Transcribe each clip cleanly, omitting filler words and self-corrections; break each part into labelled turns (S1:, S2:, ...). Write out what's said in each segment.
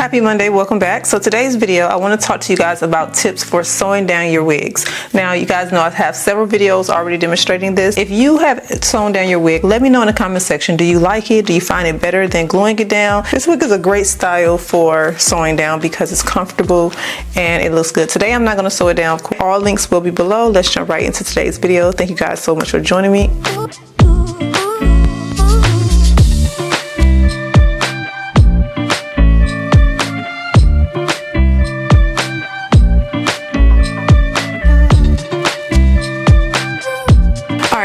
S1: Happy Monday, welcome back. So today's video, I want to talk to you guys about tips for sewing down your wigs. Now, you guys know I have several videos already demonstrating this. If you have sewn down your wig, let me know in the comment section. Do you like it? Do you find it better than gluing it down? This wig is a great style for sewing down because it's comfortable and it looks good. Today, I'm not going to sew it down. All links will be below. Let's jump right into today's video. Thank you guys so much for joining me.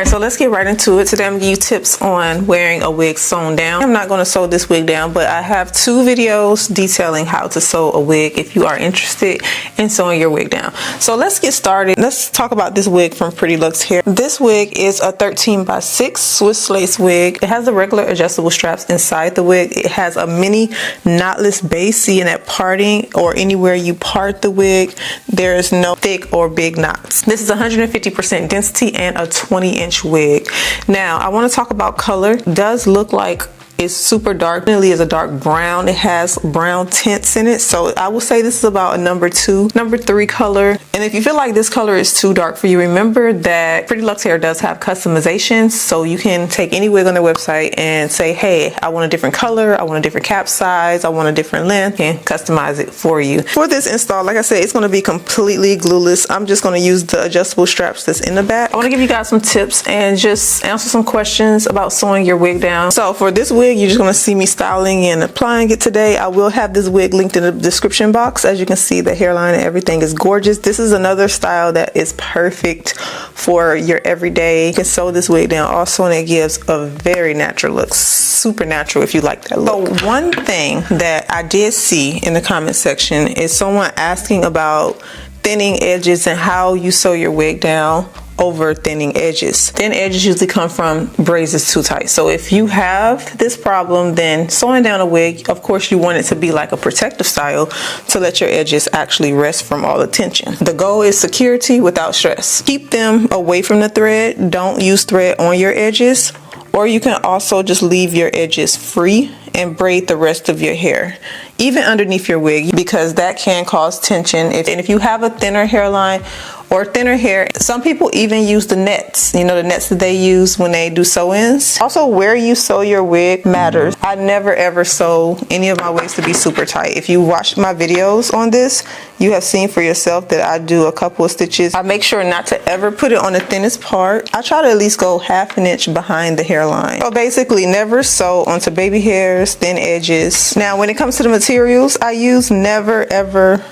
S1: So let's get right into it. Today I'm giving you tips on wearing a wig sewn down. I'm not going to sew this wig down, but I have two videos detailing how to sew a wig if you are interested in sewing your wig down. So let's get started. Let's talk about this wig from Prettyluxhair. This wig is a 13x6 Swiss lace wig. It has the regular adjustable straps inside the wig. It has a mini knotless base. See, in that parting or anywhere you part the wig, there is no thick or big knots. This is 150% density and a 20-inch wig. Now I want to talk about color. It does look like it's super dark. It really is a dark brown. It has brown tints in it, so I will say this is about a number 2, number 3 color. And if you feel like this color is too dark for you, remember that Prettyluxhair does have customizations, so you can take any wig on their website and say, hey, I want a different color, I want a different cap size, I want a different length, and customize it for you. For this install, like I said, it's going to be completely glueless. I'm just going to use the adjustable straps that's in the back. I want to give you guys some tips and just answer some questions about sewing your wig down. So for this wig, you're just going to see me styling and applying it today. I will have this wig linked in the description box. As you can see, the hairline and everything is gorgeous. This is another style that is perfect for your everyday. You can sew this wig down also, and it gives a very natural look, super natural if you like that look. So one thing that I did see in the comment section is someone asking about thinning edges and how you sew your wig down over thinning edges. Thin edges usually come from braids is too tight. So if you have this problem, then sewing down a wig, of course you want it to be like a protective style to let your edges actually rest from all the tension. The goal is security without stress. Keep them away from the thread. Don't use thread on your edges, or you can also just leave your edges free and braid the rest of your hair, even underneath your wig, because that can cause tension. And if you have a thinner hairline or thinner hair, some people even use the nets, you know, the nets that they use when they do sew-ins. Also, where you sew your wig matters. I never ever sew any of my wigs to be super tight. If you watch my videos on this, you have seen for yourself that I do a couple of stitches. I make sure not to ever put it on the thinnest part. I try to at least go half an inch behind the hairline. So basically, never sew onto baby hairs, thin edges. Now, when it comes to the materials I use, never ever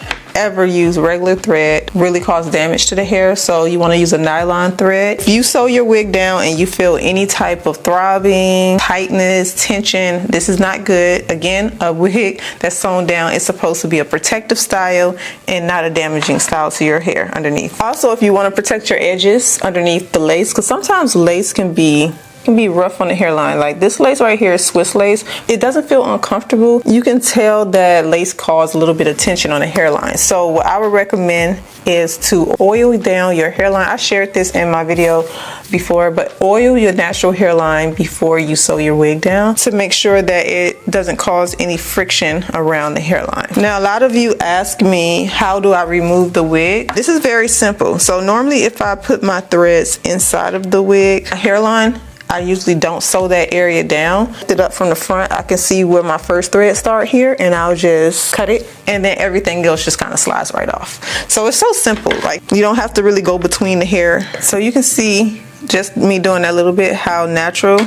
S1: use regular thread. Really cause damage to the hair, so you want to use a nylon thread. If you sew your wig down and you feel any type of throbbing, tightness, tension, this is not good. Again, a wig that's sewn down is supposed to be a protective style and not a damaging style to your hair underneath. Also, if you want to protect your edges underneath the lace, because sometimes lace can be rough on the hairline. Like this lace right here is Swiss lace. It doesn't feel uncomfortable. You can tell that lace causes a little bit of tension on the hairline. So what I would recommend is to oil down your hairline. I shared this in my video before, but oil your natural hairline before you sew your wig down to make sure that it doesn't cause any friction around the hairline. Now, a lot of you ask me, how do I remove the wig? This is very simple. So normally if I put my threads inside of the wig hairline, I usually don't sew that area down. Lift it up from the front. I can see where my first thread start here, and I'll just cut it, and then everything else just kind of slides right off. So it's so simple. Like, you don't have to really go between the hair. So you can see just me doing that little bit, how natural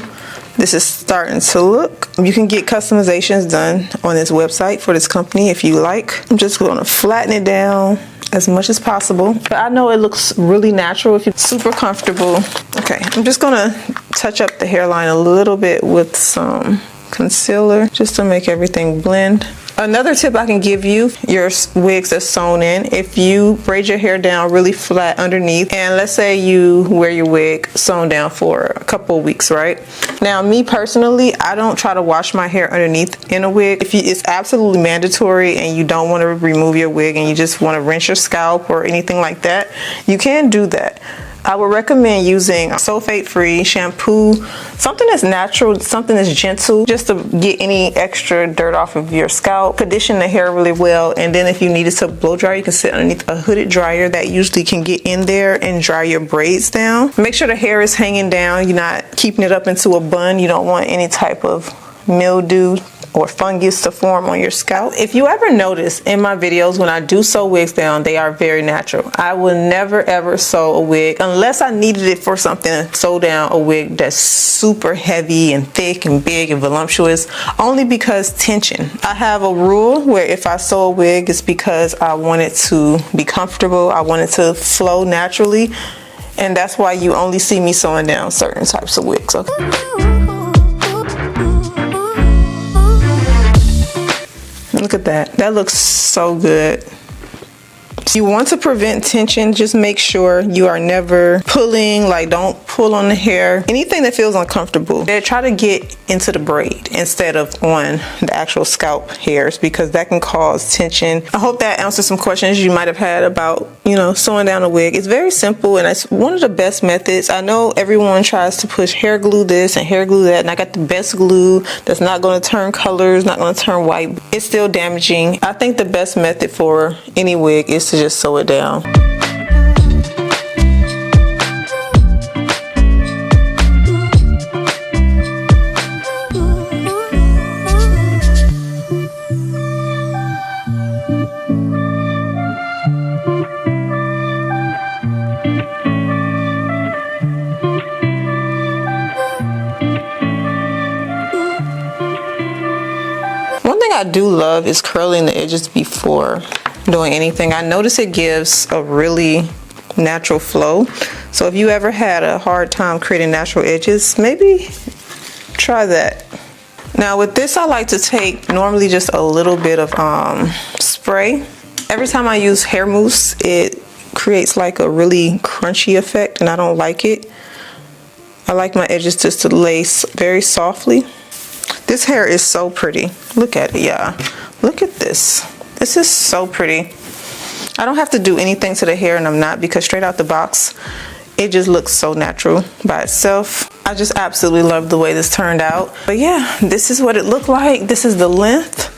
S1: this is starting to look. You can get customizations done on this website for this company if you like. I'm just going to flatten it down as much as possible, but I know it looks really natural if you're super comfortable. Okay, I'm just gonna touch up the hairline a little bit with some concealer just to make everything blend. Another tip I can give you, your wigs are sewn in. If you braid your hair down really flat underneath, and let's say you wear your wig sewn down for a couple of weeks, right? Now, me personally, I don't try to wash my hair underneath in a wig. If it's absolutely mandatory and you don't want to remove your wig and you just want to rinse your scalp or anything like that, you can do that. I would recommend using sulfate-free shampoo, something that's natural, something that's gentle, just to get any extra dirt off of your scalp. Condition the hair really well, and then if you needed to blow dry, you can sit underneath a hooded dryer that usually can get in there and dry your braids down. Make sure the hair is hanging down. You're not keeping it up into a bun. You don't want any type of mildew or fungus to form on your scalp. If you ever notice in my videos when I do sew wigs down, they are very natural. I will never ever sew a wig unless I needed it for something. Sew down a wig that's super heavy and thick and big and voluptuous, only because tension. I have a rule where if I sew a wig, it's because I want it to be comfortable. I want it to flow naturally, and that's why you only see me sewing down certain types of wigs. Okay. Look at that. That looks so good. You want to prevent tension. Just make sure you are never pulling, like don't pull on the hair. Anything that feels uncomfortable, try to get into the braid instead of on the actual scalp hairs, because that can cause tension. I hope that answers some questions you might have had about, you know, sewing down a wig. It's very simple and it's one of the best methods. I know everyone tries to push hair glue this and hair glue that, and I got the best glue that's not going to turn colors, not going to turn white. It's still damaging. I think the best method for any wig is to just sew it down. One thing I do love is curling the edges before doing anything. I notice it gives a really natural flow. So if you ever had a hard time creating natural edges, maybe try that. Now with this, I like to take normally just a little bit of spray. Every time I use hair mousse, it creates like a really crunchy effect, and I don't like it. I like my edges just to lace very softly. This hair is so pretty. Look at it, y'all. Look at this. This is so pretty. I don't have to do anything to the hair, and I'm not, because straight out the box, it just looks so natural by itself. I just absolutely love the way this turned out. But yeah, this is what it looked like. This is the length.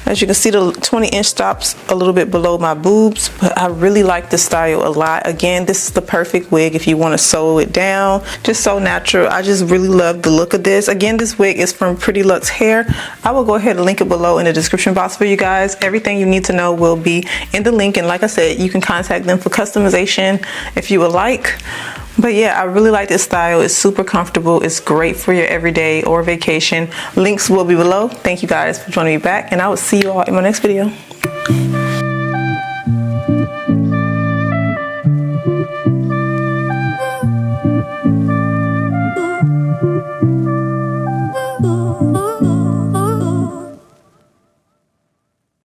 S1: As you can see, the 20-inch stops a little bit below my boobs, but I really like this style a lot. Again, this is the perfect wig if you want to sew it down. Just so natural. I just really love the look of this. Again, this wig is from Prettyluxhair. I will go ahead and link it below in the description box for you guys. Everything you need to know will be in the link, and like I said, you can contact them for customization if you would like. But yeah, I really like this style. It's super comfortable. It's great for your everyday or vacation. Links will be below. Thank you guys for joining me back, and I will see you all in my next video.